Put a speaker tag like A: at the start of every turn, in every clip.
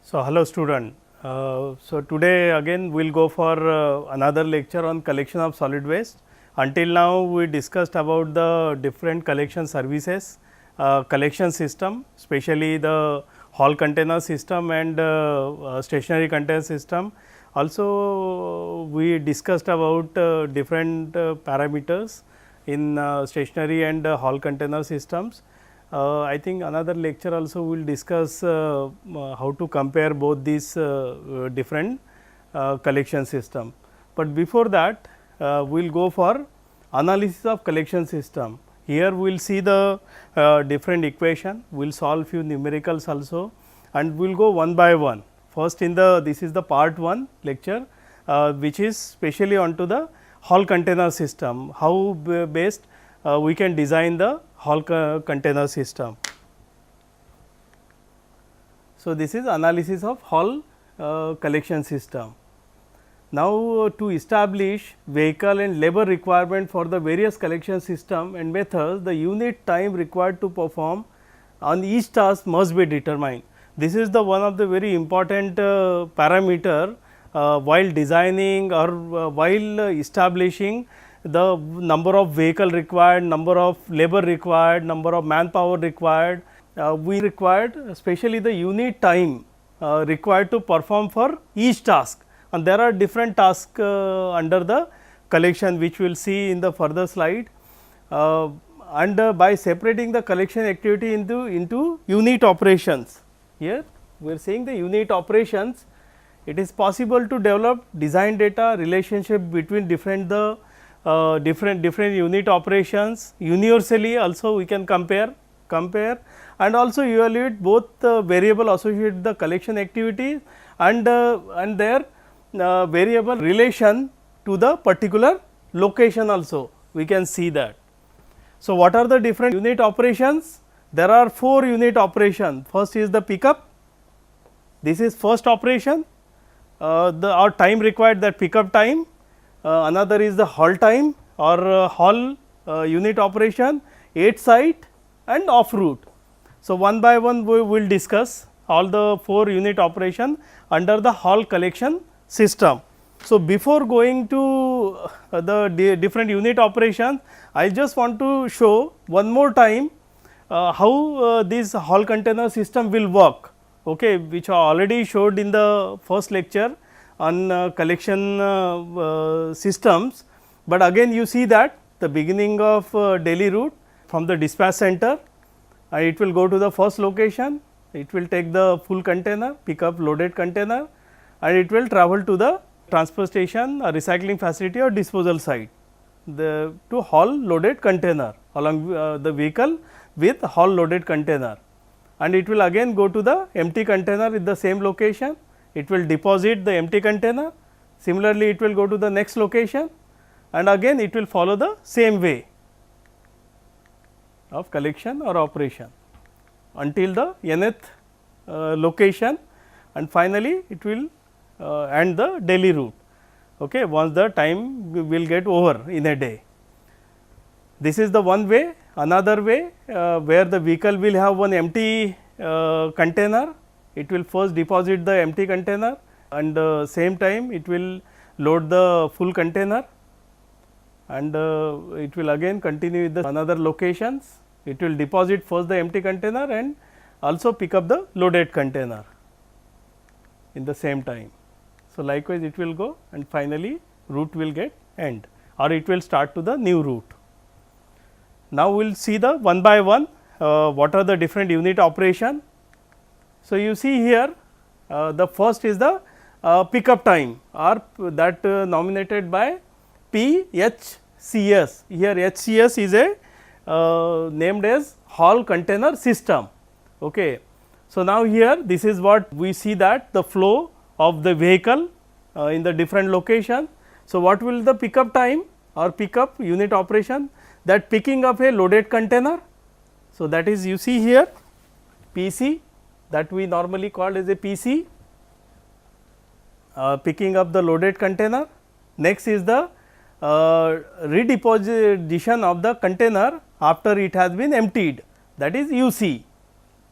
A: So, hello student. So, today again we will go for another lecture on collection of solid waste. Until now we discussed about the different collection services, collection system, especially the hall container system and stationary container system. Also we discussed about different parameters in stationary and hall container systems. I think another lecture also will discuss how to compare both these different collection system. But before that we will go for analysis of collection system. Here we will see the different equation, we will solve few numericals also and we will go one by one. First in the this is the part 1 lecture which is specially onto the hall container system, how best we can design the hall container system. So, this is analysis of hall collection system. Now, to establish vehicle and labor requirement for the various collection system and methods, the unit time required to perform on each task must be determined. This is the one of the very important parameter while designing or while establishing the number of vehicle required, number of labor required, number of manpower required. We required especially the unit time required to perform for each task, and there are different tasks under the collection which we will see in the further slide. And by separating the collection activity into unit operations, here we are seeing the unit operations, it is possible to develop design data relationship between different unit operations. Universally also we can compare and also evaluate both the variable associated with the collection activity and their variable relation to the particular location also we can see that. So, what are the different unit operations? There are 4 unit operations. First is the pickup, this is first operation, our time required, that pickup time. Another is the haul time or haul unit operation, 8 site and off route. So, one by one we will discuss all the 4 unit operation under the haul collection system. So, before going to the different unit operations, I just want to show one more time how this haul container system will work, okay, which I already showed in the first lecture on collection systems. But again you see that the beginning of daily route from the dispatch center, it will go to the first location, it will take the full container, pick up loaded container and it will travel to the transfer station or recycling facility or disposal site to haul loaded container along the vehicle with haul loaded container, and it will again go to the empty container in the same location. It will deposit the empty container, similarly it will go to the next location and again it will follow the same way of collection or operation until the nth location, and finally it will end the daily route, okay, once the time will get over in a day. This is the one way. Another way where the vehicle will have one empty container, it will first deposit the empty container and same time it will load the full container and it will again continue with the another locations. It will deposit first the empty container and also pick up the loaded container in the same time. So, likewise it will go and finally route will get end or it will start to the new route. Now, we will see the one by one what are the different unit operation. So, you see here the first is the pickup time or that nominated by PHCS. Here HCS is a named as haul container system. Okay. So, now here this is what we see, that the flow of the vehicle in the different location. So, what will the pickup time or pickup unit operation, that picking up a loaded container. So, that is you see here PC, that we normally call as a PC, picking up the loaded container. Next is the redeposition of the container after it has been emptied, that is UC,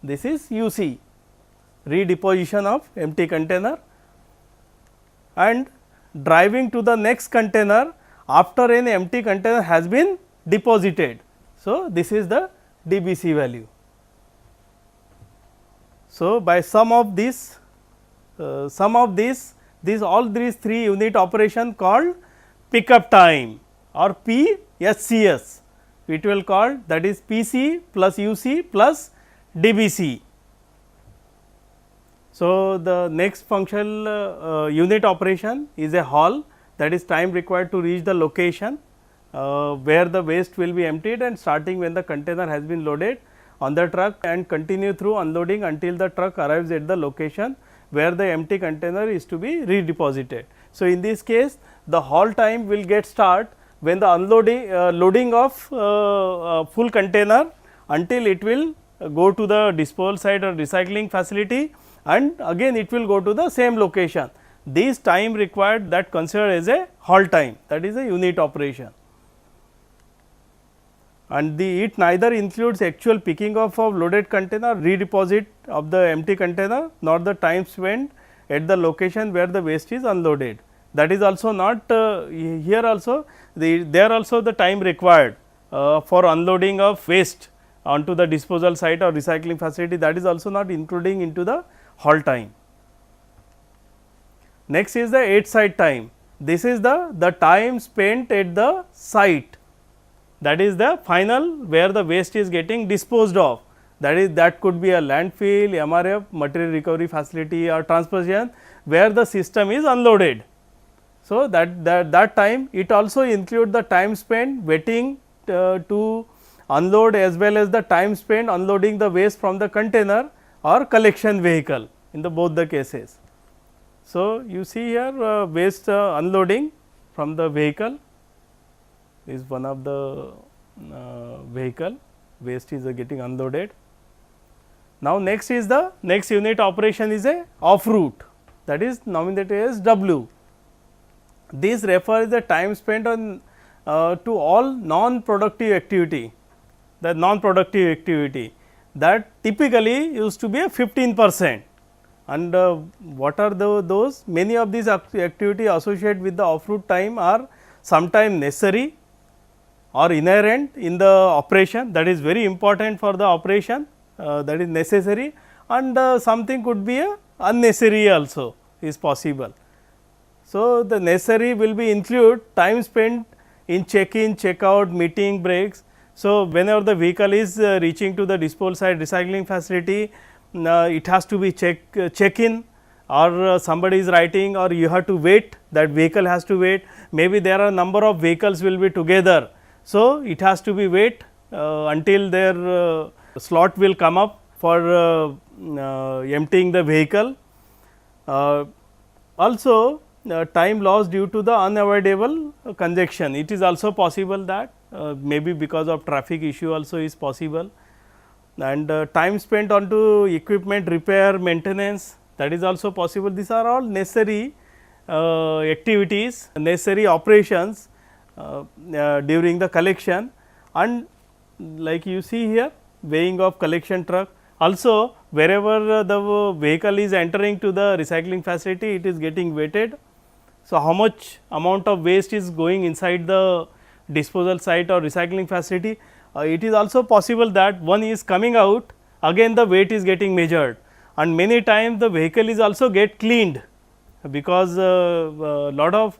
A: this is UC. redeposition of empty container and driving to the next container after an empty container has been deposited. So, this is the DBC value. So, by sum of these all these 3 unit operation called pickup time or PSCS, it will call, that is PC plus UC plus DBC. So, the next functional unit operation is a haul, that is time required to reach the location where the waste will be emptied and starting when the container has been loaded on the truck and continue through unloading until the truck arrives at the location where the empty container is to be redeposited. So, in this case the haul time will get start when the unloading loading of full container until it will go to the disposal site or recycling facility and again it will go to the same location. This time required that considered as a haul time, that is a unit operation, and it neither includes actual picking up of loaded container, redeposit of the empty container, nor the time spent at the location where the waste is unloaded. That is also not here also there also the time required for unloading of waste onto the disposal site or recycling facility, that is also not including into the haul time. Next is the at site time. This is the time spent at the site, that is the final where the waste is getting disposed of, that could be a landfill, MRF, material recovery facility or transfer station where the system is unloaded. So, that time it also include the time spent waiting to unload as well as the time spent unloading the waste from the container or collection vehicle in the both the cases. So, you see here waste unloading from the vehicle is one of the vehicle, waste is getting unloaded. Now, next is the next unit operation is a off route, that is nominated as W. This refers the time spent on to all non-productive activity, the non-productive activity that typically used to be a 15%, and what are those? Many of these activity associated with the off route time are sometimes necessary or inherent in the operation, that is very important for the operation, that is necessary, and something could be a unnecessary also is possible. So, the necessary will be include time spent in check in, check out, meeting, breaks. So, whenever the vehicle is reaching to the disposal site recycling facility, it has to be check in, or somebody is writing, or you have to wait, that vehicle has to wait, maybe there are number of vehicles will be together. So, it has to be wait until their slot will come up for emptying the vehicle. Also time loss due to the unavoidable congestion, it is also possible that maybe because of traffic issue also is possible, and time spent onto equipment repair, maintenance, that is also possible. These are all necessary activities, necessary operations during the collection, and like you see here weighing of collection truck. Also wherever the vehicle is entering to the recycling facility, it is getting weighted. So, how much amount of waste is going inside the disposal site or recycling facility, it is also possible that one is coming out, again the weight is getting measured, and many times the vehicle is also get cleaned, because lot of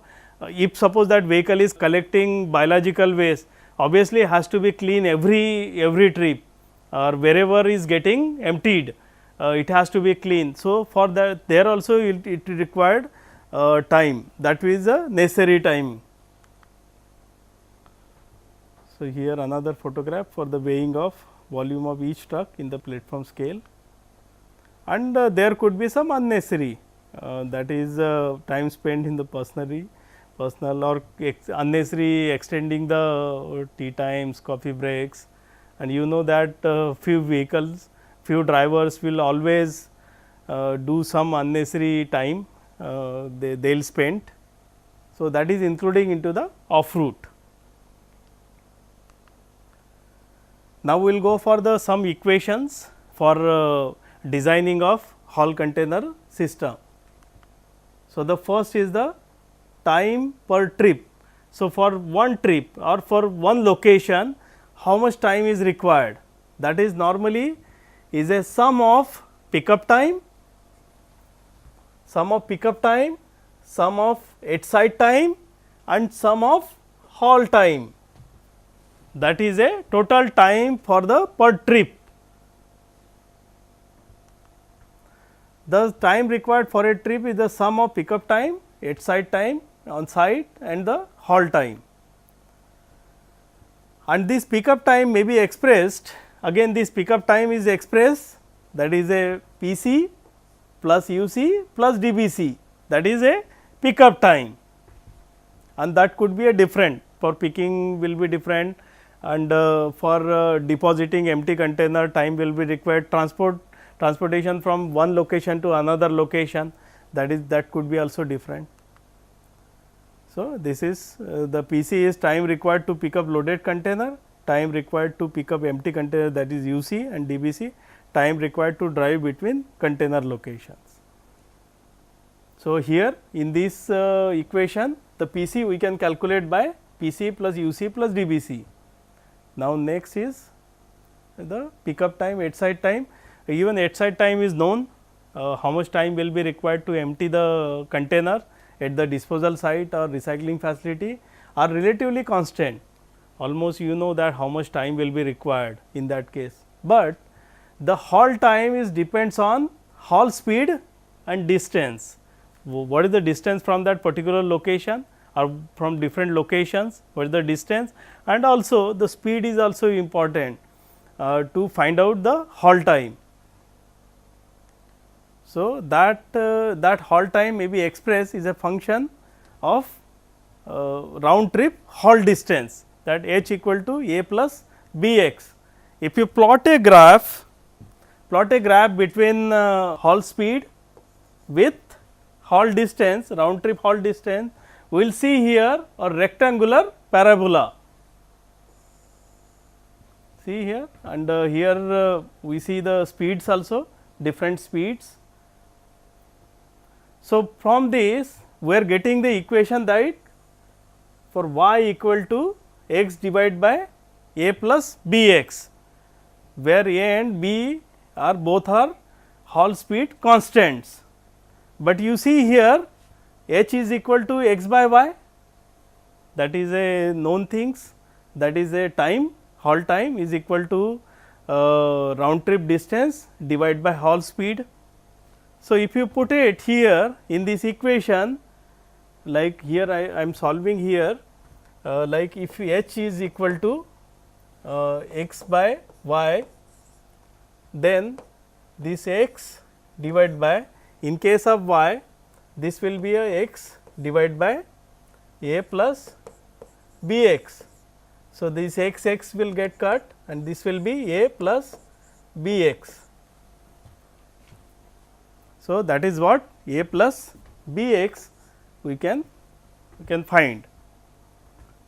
A: if suppose that vehicle is collecting biological waste, obviously has to be clean every trip, or wherever is getting emptied, it has to be clean. So, for that there also it required time, that is a necessary time. So, here another photograph for the weighing of volume of each truck in the platform scale, and there could be some unnecessary, that is time spent in the personal or unnecessary extending the tea times, coffee breaks, and you know that few vehicles, few drivers will always do some unnecessary time they will spend. So, that is including into the off route. Now, we will go for the some equations for designing of haul container system. So, the first is the time per trip. So, for one trip or for one location, how much time is required? That is normally is a sum of pickup time, sum of at site time and sum of haul time. That is a total time for the per trip. The time required for a trip is the sum of pickup time, at site time on site and the haul time. And this pickup time may be expressed, again this pickup time is expressed, that is a PC plus UC plus DBC, that is a pickup time, and that could be a different, for picking will be different, and for depositing empty container time will be required, transportation from one location to another location, that could be also different. So, this is the PC is time required to pick up loaded container, time required to pick up empty container, that is UC, and DBC time required to drive between container locations. So, here in this equation the PC we can calculate by PC plus UC plus DBC. Now, next is the pickup time, at site time. Even at site time is known, how much time will be required to empty the container at the disposal site or recycling facility are relatively constant, almost you know that how much time will be required in that case. But the haul time is depends on haul speed and distance. What is the distance from that particular location or from different locations, what is the distance, and also the speed is also important to find out the haul time. So, that haul time may be expressed is a function of round trip haul distance, that h equal to a plus b x. If you plot a graph between haul speed with haul distance, round trip haul distance, we will see here a rectangular parabola. See here, and here we see the speeds also, different speeds. So, from this we are getting the equation that for y equal to x divided by a plus b x, where a and b are both are haul speed constants. But you see here h is equal to x by y, that is a known things, that is a time, haul time is equal to round trip distance divided by haul speed. So, if you put it here in this equation, like here I am solving here, like if h is equal to x by y, then this x divided by, in case of y this will be a x divided by a plus b x. So, this x will get cut and this will be a plus b x. So, that is what a plus b x we can find.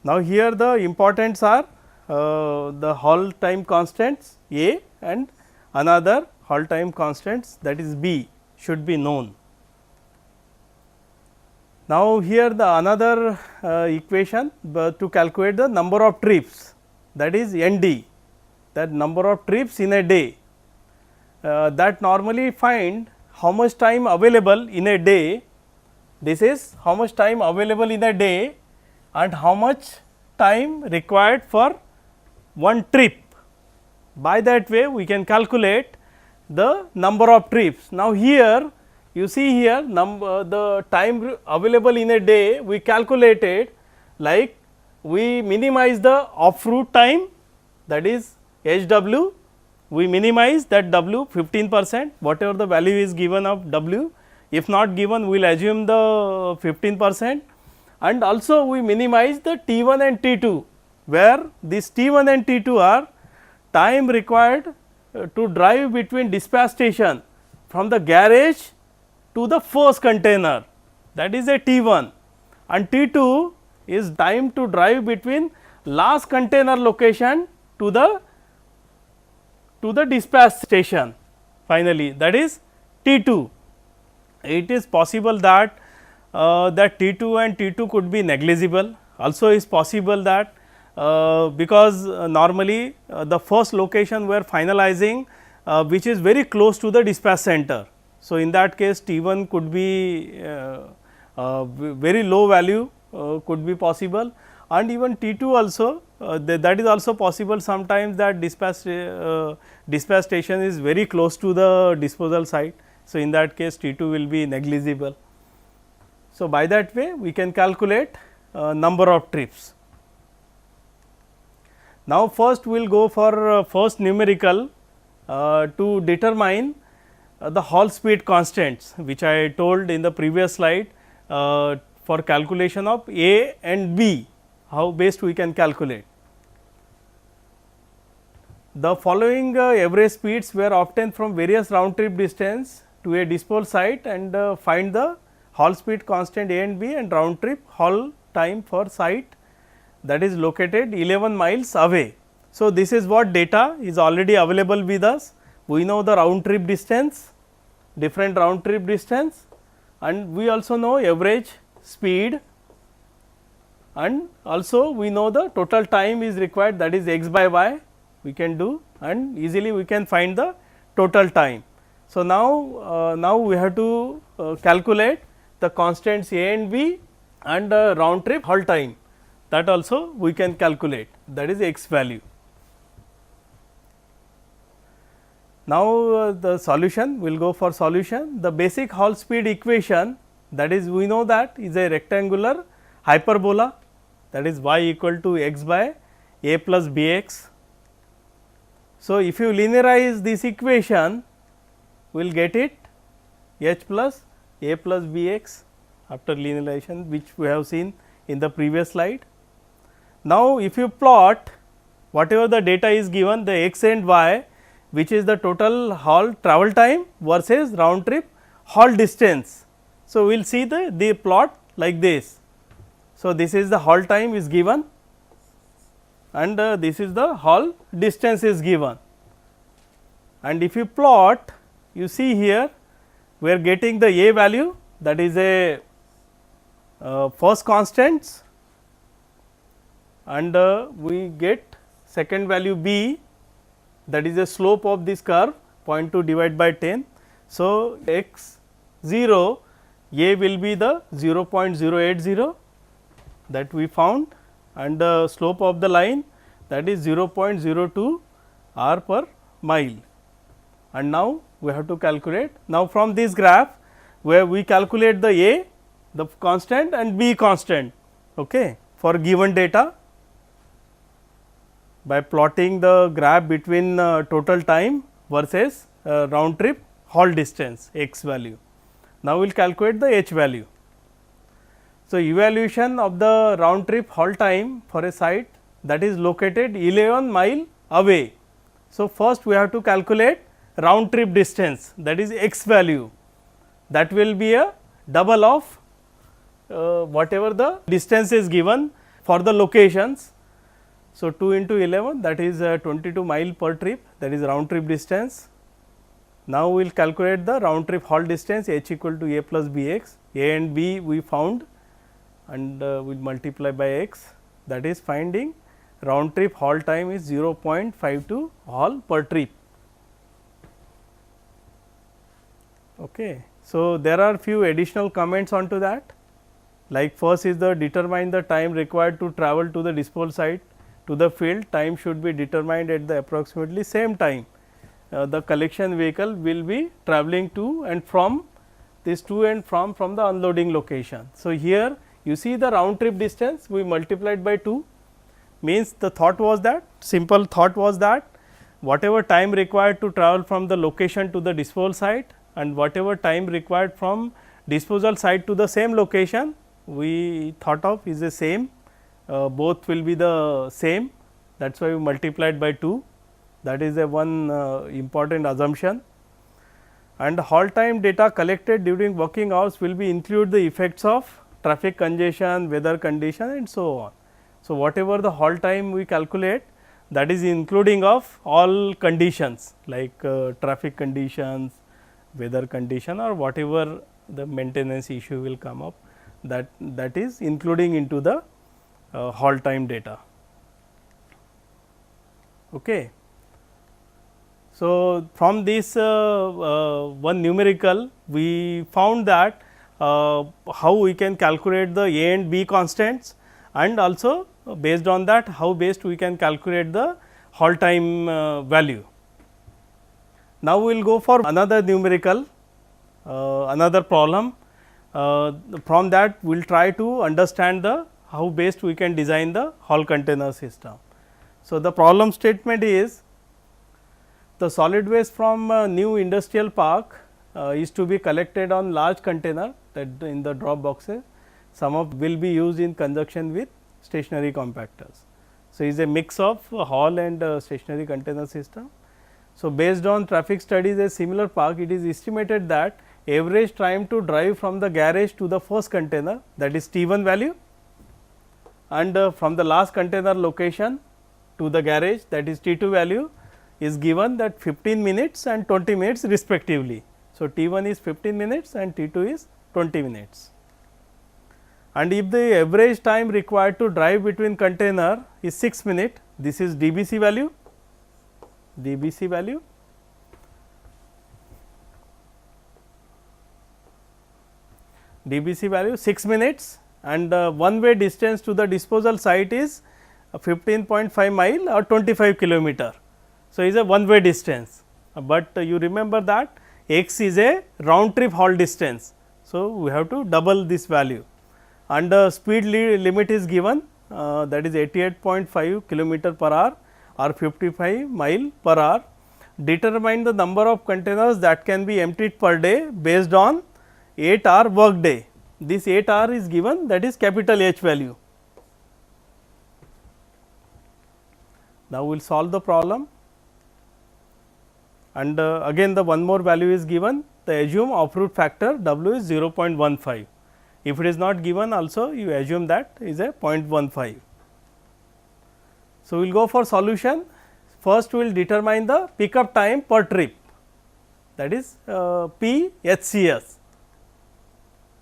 A: Now, here the importants are the haul time constants a and another haul time constants, that is b, should be known. Now, here the another equation to calculate the number of trips, that is ND, that number of trips in a day, that normally find how much time available in a day. This is how much time available in a day and how much time required for one trip. By that way we can calculate the number of trips. Now, here you see here the time available in a day we calculated, like we minimize the off route time, that is HW, we minimize that W 15%, whatever the value is given of W, if not given we will assume the 15%, and also we minimize the T1 and T2, where this T1 and T2 are time required to drive between dispatch station from the garage to the first container, that is a T1, and T2 is time to drive between last container location to the dispatch station finally, that is T2, it is possible that that T2 and T2 could be negligible. Also is possible that because normally the first location we are finalizing which is very close to the dispatch center. So, in that case T1 could be very low value could be possible, and even T2 also that is also possible sometimes that dispatch station is very close to the disposal site. So, in that case T2 will be negligible. So, by that way we can calculate number of trips. Now, first we will go for first numerical to determine the Hall speed constants, which I told in the previous slide for calculation of A and B, how best we can calculate. The following average speeds were obtained from various round trip distance to a disposal site, and find the Hall speed constant A and B and round trip Hall time for site that is located 11 miles away. So, this is what data is already available with us. We know the round trip distance, different round trip distance, and we also know average speed, and also we know the total time is required, that is x by y we can do, and easily we can find the total time. So, now we have to calculate the constants A and B and round trip Hall time, that also we can calculate, that is x value. Now, the solution, we will go for solution. The basic Hall speed equation, that is we know that is a rectangular hyperbola, that is y equal to x by a plus b x. So, if you linearize this equation, we will get it h plus a plus b x after linearization, which we have seen in the previous slide. Now, if you plot whatever the data is given, the x and y, which is the total Hall travel time versus round trip Hall distance. So, we will see the plot like this. So, this is the Hall time is given, and this is the Hall distance is given, and if you plot, you see here we are getting the A value, that is a first constants, and we get second value B, that is the slope of this curve 0.2 divided by 10. So, x 0 A will be the 0.080 that we found, and the slope of the line, that is 0.02 r per mile, and now we have to calculate. Now, from this graph where we calculate the A, the constant, and B constant for given data by plotting the graph between total time versus round trip Hall distance x value. Now, we will calculate the h value. So, evaluation of the round trip Hall time for a site that is located 11 mile away. So, first we have to calculate round trip distance, that is x value, that will be a double of whatever the distance is given for the locations. So, 2 into 11, that is 22 mile per trip, that is round trip distance. Now, we will calculate the round trip Hall distance h equal to a plus b x, a and b we found, and we will multiply by x, that is finding round trip Hall time is 0.52 Hall per trip. So, there are few additional comments onto that, like first is the determine the time required to travel to the disposal site to the field. Time should be determined at the approximately same time the collection vehicle will be travelling to and from this to and from the unloading location. So, here you see the round trip distance we multiplied by 2, means the thought was that, simple thought was that whatever time required to travel from the location to the disposal site and whatever time required from disposal site to the same location, we thought of is the same, both will be the same, that is why we multiplied by 2, that is a one important assumption. And Hall time data collected during working hours will be include the effects of traffic congestion, weather condition, and so on. So, whatever the Hall time we calculate, that is including of all conditions like traffic conditions, weather condition or whatever the maintenance issue will come up, that is including into the halt time data. Okay. So, from this one numerical we found that how we can calculate the A and B constants, and also based on that how best we can calculate the halt time value. Now, we will go for another numerical, another problem. From that we will try to understand the how best we can design the Hall container system. So, the problem statement is the solid waste from new industrial park is to be collected on large container that in the drop boxes. Some of will be used in conjunction with stationary compactors. So, it is a mix of hall and stationary container system. So, based on traffic studies a similar park, it is estimated that average time to drive from the garage to the first container, that is T1 value, and from the last container location to the garage, that is T2 value, is given that 15 minutes and 20 minutes respectively. So, T1 is 15 minutes and T2 is 20 minutes. And if the average time required to drive between container is 6 minutes, this is DBC value, DBC value. DBC value 6 minutes, and one way distance to the disposal site is 15.5 mile or 25 kilometer. So, it is a one way distance, but you remember that x is a round trip haul distance. So, we have to double this value, and the speed limit is given, that is 88.5 kilometer per hour or 55 mile per hour. Determine the number of containers that can be emptied per day based on 8-hour work day. This 8-hour is given, that is capital H value. Now, we will solve the problem, and again the one more value is given, the assume off-route factor W is 0.15. If it is not given also, you assume that is a 0.15. So, we will go for solution. First, we will determine the pickup time per trip, that is PHCS.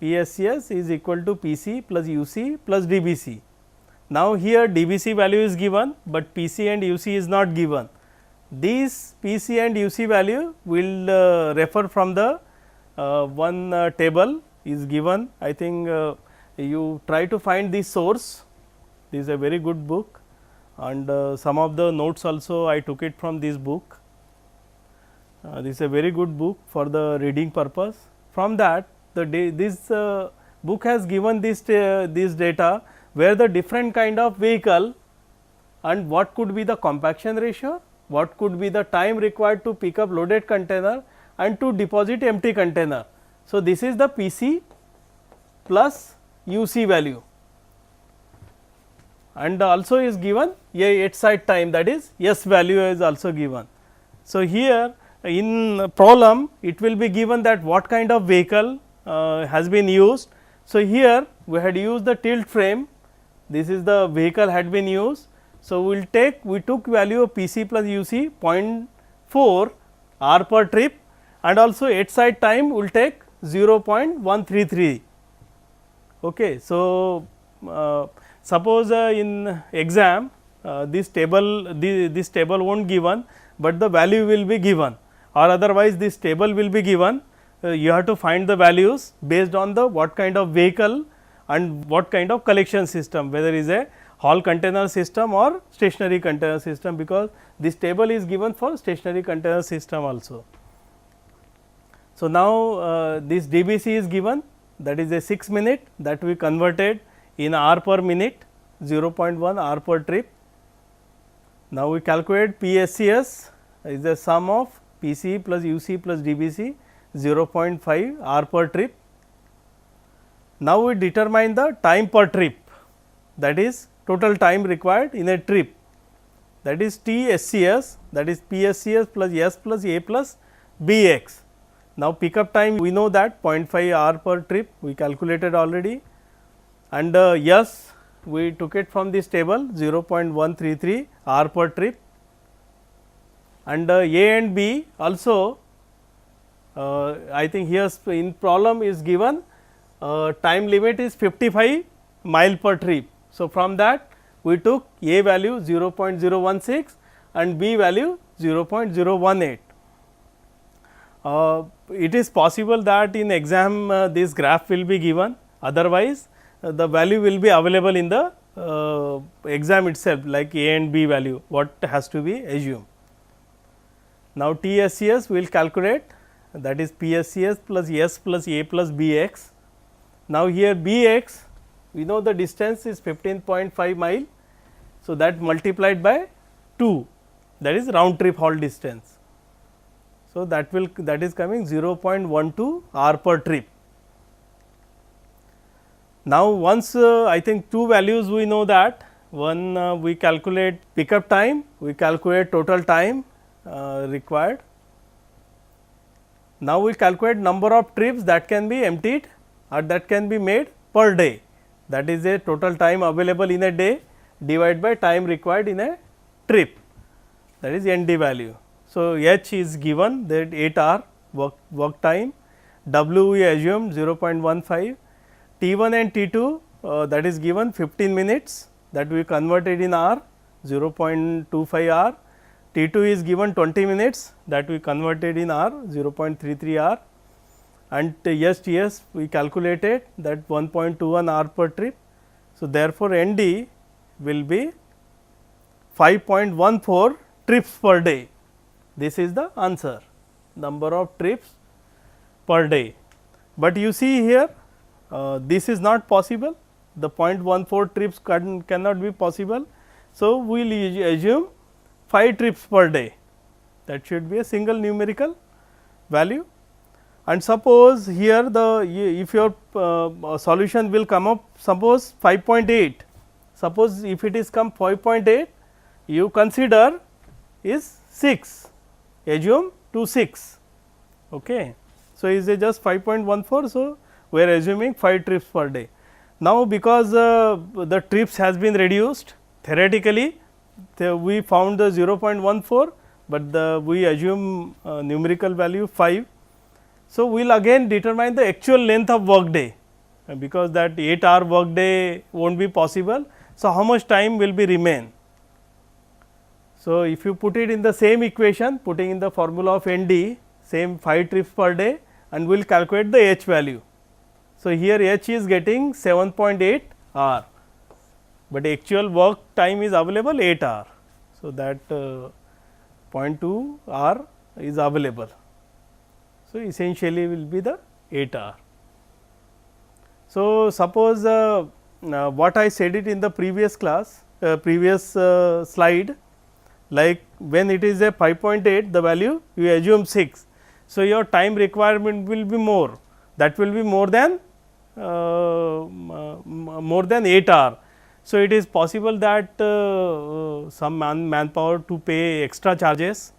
A: PHCS is equal to PC plus UC plus DBC. Now, here DBC value is given, but PC and UC is not given. These PC and UC value will refer from the one table is given. I think you try to find the source. This is a very good book, and some of the notes also I took it from this book. This is a very good book for the reading purpose. From that, this book has given this data where the different kind of vehicle and what could be the compaction ratio, what could be the time required to pick up loaded container and to deposit empty container. So, this is the PC plus UC value, and also is given a at site time, that is S value is also given. So, here in problem it will be given that what kind of vehicle has been used. So, here we had used the tilt frame, this is the vehicle had been used. So, we took value of PC plus UC 0.4 hour per trip, and also at site time we will take 0.133. Okay. So, suppose in exam this table won't given, but the value will be given, or otherwise this table will be given. You have to find the values based on the what kind of vehicle and what kind of collection system, whether is a hall container system or stationary container system, because this table is given for stationary container system also. So, now this DBC is given, that is a 6 minute, that we converted in hour per minute, 0.1 hour per trip. Now, we calculate PSCS is the sum of PC plus UC plus DBC 0.5 hour per trip. Now, we determine the time per trip, that is total time required in a trip, that is TSCS, that is PSCS plus S plus A plus BX. Now, pickup time we know that 0.5 hour per trip we calculated already, and S we took it from this table 0.133 hour per trip, and A and B also I think here in problem is given time limit is 55 mile per trip. So, from that we took A value 0.016 and B value 0.018. It is possible that in exam this graph will be given, otherwise the value will be available in the exam itself, like A and B value what has to be assumed. Now, TSCS we will calculate, that is PSCS plus S plus A plus Bx. Now, here Bx we know the distance is 15.5 mile. So, that multiplied by 2, that is round trip haul distance. So, that is coming 0.12 hour per trip. Now, once I think two values we know that, one we calculate pickup time, we calculate total time required. Now, we calculate number of trips that can be emptied or that can be made per day, that is a total time available in a day divided by time required in a trip, that is ND value. So, H is given, that 8 hour work time, W we assume 0.15, T1 and T2 that is given 15 minutes, that we converted in hour 0.25 hour, T2 is given 20 minutes, that we converted in hour 0.33 hour, and STS we calculated that 1.21 hour per trip. So, therefore, ND will be 5.14 trips per day. This is the answer, number of trips per day. But you see here this is not possible, the 0.14 trips cannot be possible. So, we will assume 5 trips per day, that should be a single numerical value. And suppose here the if your solution will come up, suppose 5.8, suppose if it is come 5.8, you consider is 6, assume to 6. Okay. So, is it just 5.14. So, we are assuming 5 trips per day. Now, because the trips has been reduced, theoretically we found the 0.14, but we assume numerical value 5. So, we will again determine the actual length of work day, because that 8 hour work day will not be possible. So, how much time will be remain? So, if you put it in the same equation, putting in the formula of ND, same 5 trips per day, and we will calculate the H value. So, here H is getting 7.8 hour, but actual work time is available 8 hour. So, that 0.2 hour is available. So, essentially will be the 8 hour. So, suppose what I said it in the previous class, previous slide, like when it is a 5.8, the value you assume 6. So, your time requirement will be more, that will be more than 8 hour. So, it is possible that some manpower to pay extra charges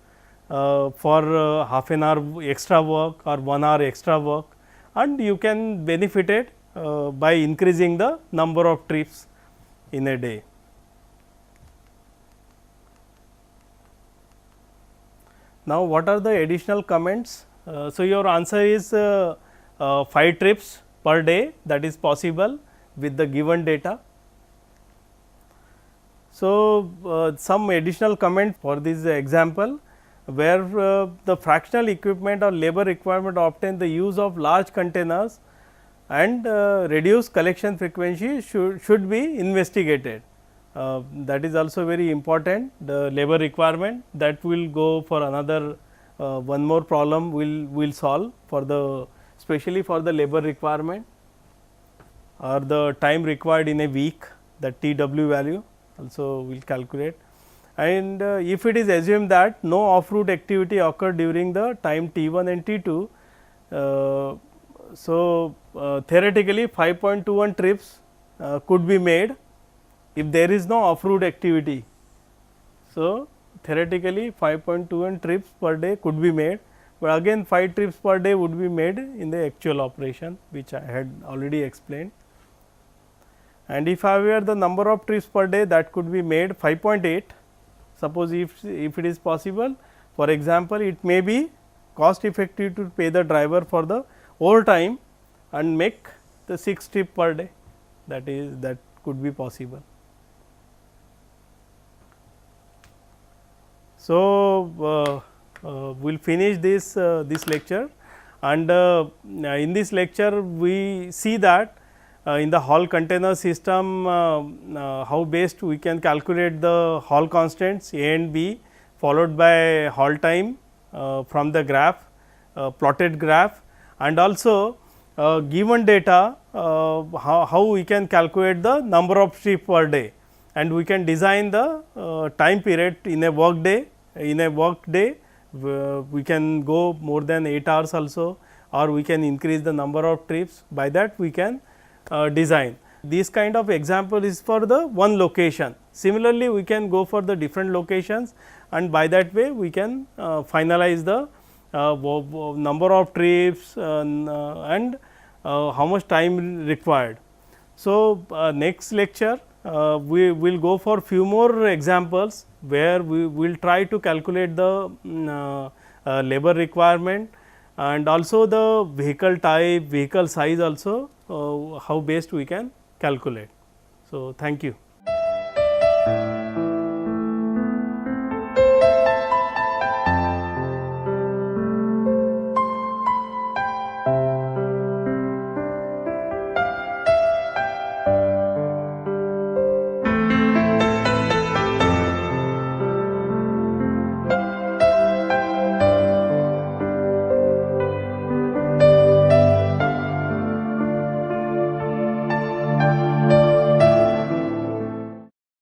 A: for half an hour extra work or 1 hour extra work, and you can benefit it by increasing the number of trips in a day. Now, what are the additional comments? So, your answer is 5 trips per day, that is possible with the given data. So, some additional comment for this example, where the fractional equipment or labor requirement obtain the use of large containers and reduce collection frequency should be investigated. That is also very important, the labor requirement, that will go for another one more problem we will solve for the especially for the labor requirement or the time required in a week, the TW value also we will calculate. And if it is assumed that no off route activity occurred during the time T1 and T2, so theoretically 5.21 trips could be made if there is no off route activity. So, theoretically 5.21 trips per day could be made, but again 5 trips per day would be made in the actual operation, which I had already explained. And if I were the number of trips per day, that could be made 5.8. Suppose if it is possible, for example, it may be cost effective to pay the driver for the overtime and make the 6 trip per day, that could be possible. So, we will finish this lecture, and in this lecture we see that in the Hall container system how best we can calculate the Hall constants A and B, followed by Hall time from the graph, plotted graph, and also given data how we can calculate the number of trips per day, and we can design the time period in a work day. In a work day we can go more than 8 hours also, or we can increase the number of trips. By that we can design. This kind of example is for the one location. Similarly, we can go for the different locations, and by that way we can finalize the number of trips and how much time required. So, next lecture we will go for few more examples, where we will try to calculate the labor requirement, and also the vehicle type, vehicle size also, how best we can calculate. So, thank you.